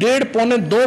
1.5-2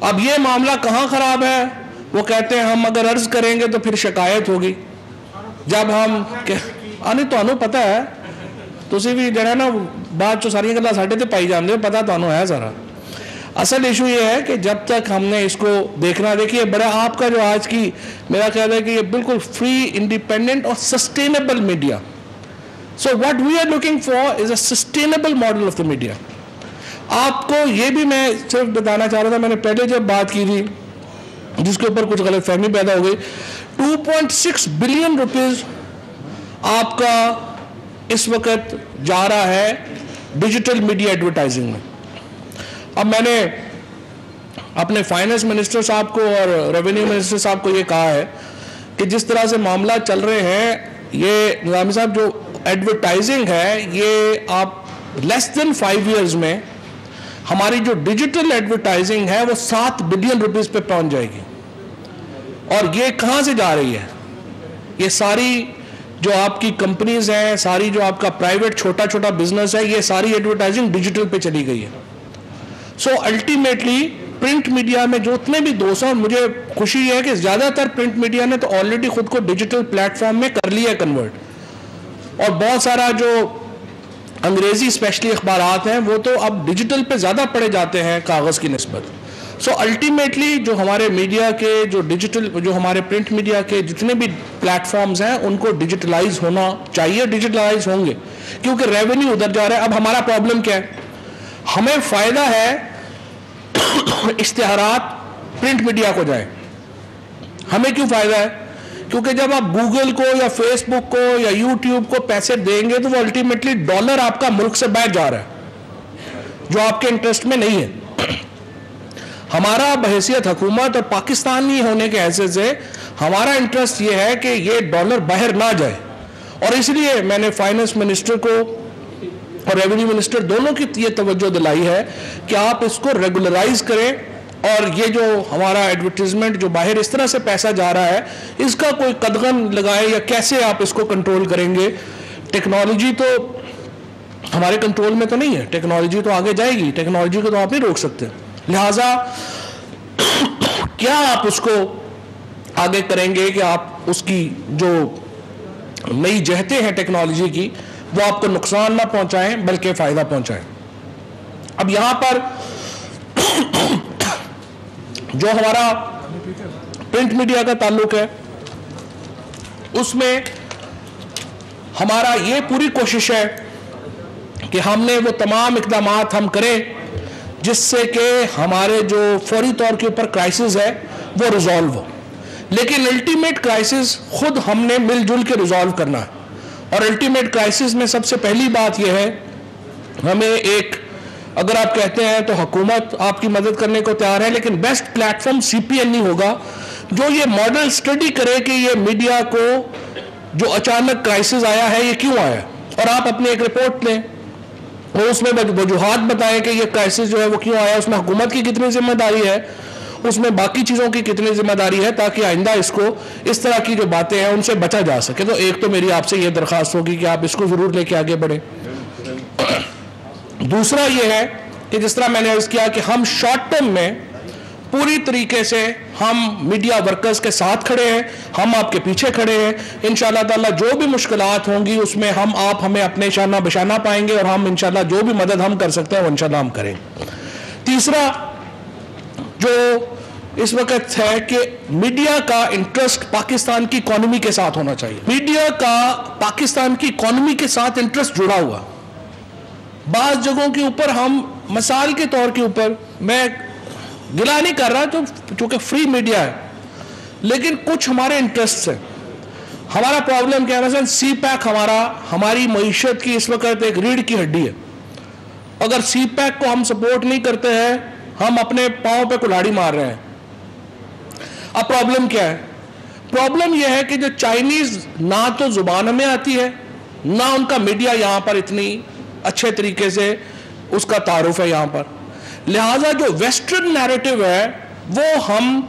اب یہ معاملہ کہاں خراب ہے؟ وہ کہتے ہیں ہم اگر عرض کریں گے تو پھر شکایت ہوگی. جب ہم نہیں تو پتا ہے تسی بھی جڑا نا بات جو ساری گلا ساڈے تے پائی جاندے ہو, پتا تو ہے سارا. اصل ایشو یہ ہے کہ جب تک ہم نے اس کو دیکھنا, دیکھیے بڑا آپ کا جو آج کی میرا خیال ہے کہ یہ بالکل فری, انڈیپینڈنٹ اور sustainable media. So what we are looking for is a sustainable model of the media. آپ کو یہ بھی میں صرف بتانا چاہ رہا تھا, میں نے پہلے جب بات کی تھی جس کے اوپر کچھ غلط فہمی پیدا ہو گئی, 2.6 بلین روپیز آپ کا اس وقت جا رہا ہے ڈیجیٹل میڈیا ایڈورٹائزنگ میں. اب میں نے اپنے فائنانس منسٹر صاحب کو اور ریونیو منسٹر صاحب کو یہ کہا ہے کہ جس طرح سے معاملہ چل رہے ہیں, یہ نظامی صاحب جو ایڈورٹائزنگ ہے یہ آپ لیس دین 5 ایئرز میں ہماری جو ڈیجیٹل ایڈورٹائزنگ ہے وہ 7 بلین روپیز پہ پہنچ جائے گی. اور یہ کہاں سے جا رہی ہے؟ یہ ساری جو آپ کی کمپنیز ہیں, ساری جو آپ کا پرائیویٹ چھوٹا چھوٹا بزنس ہے, یہ ساری ایڈورٹائزنگ ڈیجیٹل پہ چلی گئی ہے. سو الٹیمیٹلی پرنٹ میڈیا میں جو اتنے بھی دوست ہیں, مجھے خوشی ہے کہ زیادہ تر پرنٹ میڈیا نے تو آلریڈی خود کو ڈیجیٹل پلیٹ فارم میں کر لیا ہے کنورٹ, اور بہت سارا جو انگریزی اسپیشلی اخبارات ہیں وہ تو اب ڈیجیٹل پہ زیادہ پڑھے جاتے ہیں کاغذ کی نسبت. سو الٹیمیٹلی جو ہمارے میڈیا کے جو ڈیجیٹل, جو ہمارے پرنٹ میڈیا کے جتنے بھی پلیٹ فارمز ہیں ان کو ڈیجیٹلائز ہونا چاہیے, ڈیجیٹلائز ہوں گے کیونکہ ریونیو ادھر جا رہا ہے. اب ہمارا پرابلم کیا ہے؟ ہمیں فائدہ ہے اشتہارات پرنٹ میڈیا کو جائے. ہمیں کیوں فائدہ ہے؟ کیونکہ جب آپ گوگل کو یا فیس بک کو یا یوٹیوب کو پیسے دیں گے تو وہ الٹیمیٹلی ڈالر آپ کا ملک سے باہر جا رہا ہے جو آپ کے انٹرسٹ میں نہیں ہے. ہمارا بحیثیت حکومت اور پاکستانی ہونے کے حیثیت سے ہمارا انٹرسٹ یہ ہے کہ یہ ڈالر باہر نہ جائے, اور اس لیے میں نے فائنانس منسٹر کو اور ریونیو منسٹر دونوں کی یہ توجہ دلائی ہے کہ آپ اس کو ریگولرائز کریں, اور یہ جو ہمارا ایڈورٹیزمنٹ جو باہر اس طرح سے پیسہ جا رہا ہے اس کا کوئی قدغن لگائے, یا کیسے آپ اس کو کنٹرول کریں گے. ٹیکنالوجی تو ہمارے کنٹرول میں تو نہیں ہے, ٹیکنالوجی تو آگے جائے گی, ٹیکنالوجی کو تو آپ نہیں روک سکتے. لہٰذا کیا آپ اس کو آگے کریں گے کہ آپ اس کی جو نئی جہتیں ہیں ٹیکنالوجی کی وہ آپ کو نقصان نہ پہنچائیں بلکہ فائدہ پہنچائیں. اب یہاں پر جو ہمارا پرنٹ میڈیا کا تعلق ہے اس میں ہمارا یہ پوری کوشش ہے کہ ہم نے وہ تمام اقدامات ہم کریں جس سے کہ ہمارے جو فوری طور کے اوپر کرائسس ہے وہ ریزالو ہو, لیکن الٹیمیٹ کرائسس خود ہم نے مل جل کے ریزالو کرنا ہے. اور الٹیمیٹ کرائسس میں سب سے پہلی بات یہ ہے, ہمیں ایک, اگر آپ کہتے ہیں تو حکومت آپ کی مدد کرنے کو تیار ہے, لیکن بیسٹ پلیٹ فارم CPN نہیں ہوگا جو یہ ماڈل اسٹڈی کرے کہ یہ میڈیا کو جو اچانک کرائسس آیا ہے یہ کیوں آیا, اور آپ اپنی ایک رپورٹ لیں اور اس میں وجوہات بتائیں کہ یہ کرائسس جو ہے وہ کیوں آیا, اس میں حکومت کی کتنی ذمہ داری ہے, اس میں باقی چیزوں کی کتنی ذمہ داری ہے, تاکہ آئندہ اس کو اس طرح کی جو باتیں ہیں ان سے بچا جا سکے. تو ایک تو میری آپ سے یہ درخواست ہوگی کہ آپ اس کو ضرور لے کے آگے بڑھیں. دوسرا یہ ہے کہ جس طرح میں نے عرض کیا کہ ہم شارٹ ٹرم میں پوری طریقے سے ہم میڈیا ورکرز کے ساتھ کھڑے ہیں, ہم آپ کے پیچھے کھڑے ہیں. انشاءاللہ تعالیٰ جو بھی مشکلات ہوں گی اس میں آپ ہمیں اپنے شانہ بشانہ پائیں گے, اور ہم انشاءاللہ جو بھی مدد ہم کر سکتے ہیں وہ انشاءاللہ ہم کریں. تیسرا جو اس وقت ہے کہ میڈیا کا انٹرسٹ پاکستان کی اکانومی کے ساتھ ہونا چاہیے. میڈیا کا پاکستان کی اکانومی کے ساتھ انٹرسٹ جڑا ہوا. بعض جگہوں کے اوپر ہم مثال کے طور کے اوپر, میں گلا نہیں کر رہا تو چونکہ فری میڈیا ہے, لیکن کچھ ہمارے انٹرسٹ ہیں. ہمارا پرابلم کیا ہے, مثلا سی پیک ہماری معیشت کی اس وقت ایک ریڑھ کی ہڈی ہے. اگر سی پیک کو ہم سپورٹ نہیں کرتے ہیں ہم اپنے پاؤں پہ کلاڑی مار رہے ہیں. اب پرابلم کیا ہے؟ پرابلم یہ ہے کہ جو چائنیز نہ تو زبان ہمیں آتی ہے, نہ ان کا میڈیا یہاں پر اتنی اچھے طریقے سے اس کا تعارف ہے یہاں پر. لہٰذا جو ویسٹرن نیریٹو ہے وہ ہم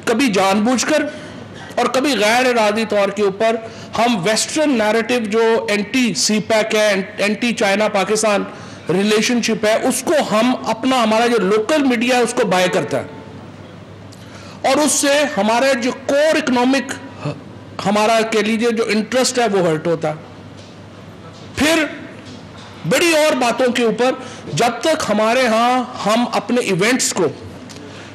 کبھی جان بوجھ کر اور کبھی غیر ارادی طور کے اوپر ہم ویسٹرن نیریٹو جو اینٹی سی پیک ہے, اینٹی چائنا پاکستان ریلیشن شپ ہے, اس کو ہم ہمارا جو لوکل میڈیا ہے اس کو بائے کرتا ہے. اور اس سے ہمارے جو کور اکنامک ہمارا کہہ لیجیے جو انٹرسٹ ہے وہ ہرٹ ہوتا ہے. پھر بڑی اور باتوں کے اوپر جب تک ہمارے ہاں ہم اپنے ایونٹس کو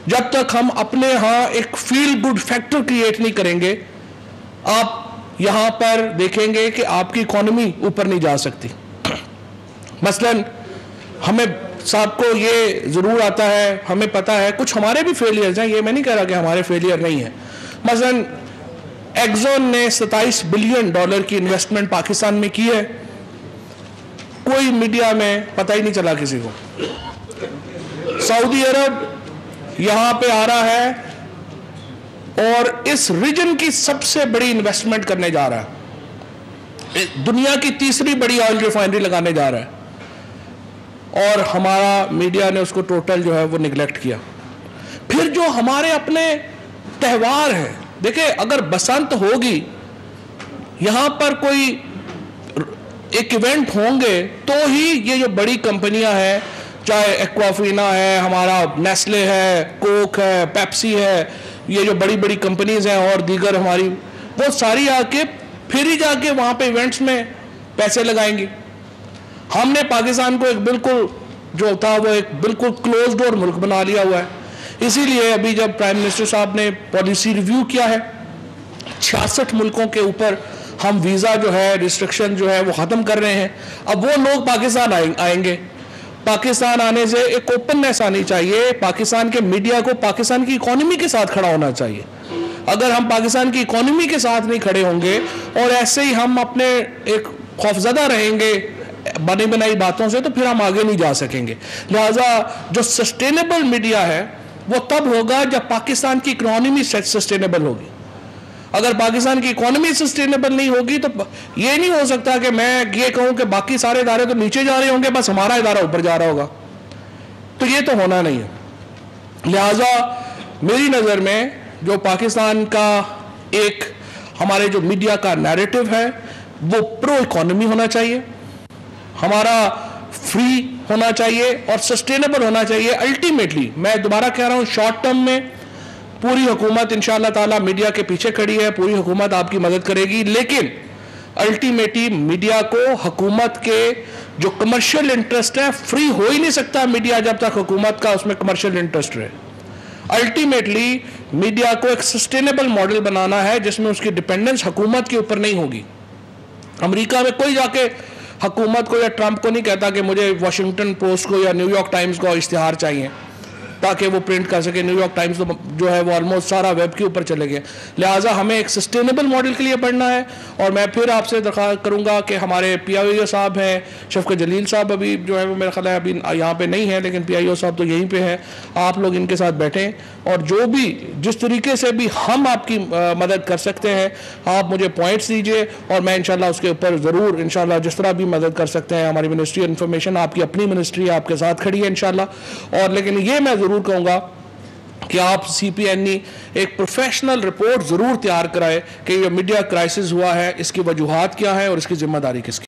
جب تک ہم اپنے ہاں ایک فیل گڈ فیکٹر کریٹ نہیں کریں گے, آپ یہاں پر دیکھیں گے کہ آپ کی اکانومی اوپر نہیں جا سکتی. مثلاً ہمیں صاحب کو یہ ضرور آتا ہے, ہمیں پتا ہے کچھ ہمارے بھی فیلیئرز ہیں, یہ میں نہیں کہہ رہا کہ ہمارے فیلیئر نہیں ہیں. مثلاً ایگزون نے $27 بلین کی انویسٹمنٹ پاکستان میں کی ہے, کوئی میڈیا میں پتہ ہی نہیں چلا کسی کو. سعودی عرب یہاں پہ آ رہا ہے اور اس ریجن کی سب سے بڑی انویسٹمنٹ کرنے جا رہا ہے, دنیا کی تیسری بڑی آئل ریفائنری لگانے جا رہا ہے, اور ہمارا میڈیا نے اس کو ٹوٹل جو ہے وہ نگلیکٹ کیا. پھر جو ہمارے اپنے تہوار ہیں, دیکھیں اگر بسنت ہوگی یہاں پر کوئی ایک ایونٹ ہوں گے تو ہی یہ جو بڑی کمپنیاں ہیں, چاہے ایکوافینا ہے, ہمارا نیسلے ہے, کوک ہے, پیپسی ہے, یہ جو بڑی بڑی کمپنیز ہیں اور دیگر ہماری, وہ ساری آ کے پھر ہی جا کے وہاں پہ ایونٹس میں پیسے لگائیں گی. ہم نے پاکستان کو ایک بالکل جو تھا وہ ایک بالکل کلوز ڈور ملک بنا لیا ہوا ہے. اسی لیے ابھی جب پرائم منسٹر صاحب نے پالیسی ریویو کیا ہے, 66 ملکوں کے اوپر ہم ویزا جو ہے ریسٹرکشن جو ہے وہ ختم کر رہے ہیں. اب وہ لوگ پاکستان آئیں گے, پاکستان آنے سے ایک اوپننیس آنی چاہیے, پاکستان کے میڈیا کو پاکستان کی اکانومی کے ساتھ کھڑا ہونا چاہیے. اگر ہم پاکستان کی اکانومی کے ساتھ نہیں کھڑے ہوں گے اور ایسے ہی ہم اپنے ایک خوفزدہ رہیں گے بنی بنائی باتوں سے, تو پھر ہم آگے نہیں جا سکیں گے. لہٰذا جو سسٹینیبل میڈیا ہے وہ تب ہوگا جب پاکستان کی اکانومی سسٹینیبل ہوگی. اگر پاکستان کی اکانومی سسٹینیبل نہیں ہوگی تو یہ نہیں ہو سکتا کہ میں یہ کہوں کہ باقی سارے ادارے تو نیچے جا رہے ہوں گے, بس ہمارا ادارہ اوپر جا رہا ہوگا, تو یہ تو ہونا نہیں ہے. لہٰذا میری نظر میں جو پاکستان کا ایک ہمارے جو میڈیا کا نیریٹو ہے وہ پرو اکانومی ہونا چاہیے, ہمارا فری ہونا چاہیے اور سسٹینیبل ہونا چاہیے. الٹیمیٹلی میں دوبارہ کہہ رہا ہوں, شارٹ ٹرم میں پوری حکومت انشاءاللہ تعالی میڈیا کے پیچھے کھڑی ہے, پوری حکومت آپ کی مدد کرے گی, لیکن الٹیمیٹلی میڈیا کو حکومت کے جو کمرشل انٹرسٹ ہے, فری ہو ہی نہیں سکتا میڈیا جب تک حکومت کا اس میں کمرشل انٹرسٹ رہے. الٹیمیٹلی میڈیا کو ایک سسٹینیبل ماڈل بنانا ہے جس میں اس کی ڈیپینڈنس حکومت کے اوپر نہیں ہوگی. امریکہ میں کوئی جا کے حکومت کو یا ٹرمپ کو نہیں کہتا کہ مجھے واشنگٹن پوسٹ کو یا نیو یارک ٹائمز کو اشتہار چاہیے تاکہ وہ پرنٹ کر سکے. نیو یارک ٹائمز جو ہے وہ آلموسٹ سارا ویب کے اوپر چلے گئے. لہٰذا ہمیں ایک سسٹینیبل ماڈل کے لیے پڑھنا ہے, اور میں پھر آپ سے درخواست کروں گا کہ ہمارے پی آئی او صاحب ہیں, شفقت جلیل صاحب ابھی جو ہے وہ میرا خیال ہے ابھی یہاں پہ نہیں ہے, لیکن پی آئی او صاحب تو یہیں پہ ہیں, آپ لوگ ان کے ساتھ بیٹھیں اور جو بھی جس طریقے سے بھی ہم آپ کی مدد کر سکتے ہیں آپ مجھے پوائنٹس دیجئے, اور میں انشاءاللہ اس کے اوپر ضرور انشاءاللہ جس طرح بھی مدد کر سکتے ہیں. ہماری منسٹری انفارمیشن آپ کی اپنی منسٹری آپ کے ساتھ کھڑی ہے انشاءاللہ. اور لیکن یہ میں ضرور کہوں گا کہ آپ سی پی این ای ایک پروفیشنل رپورٹ ضرور تیار کرائے کہ یہ میڈیا کرائسس ہوا ہے, اس کی وجوہات کیا ہیں اور اس کی ذمہ داری کس کی.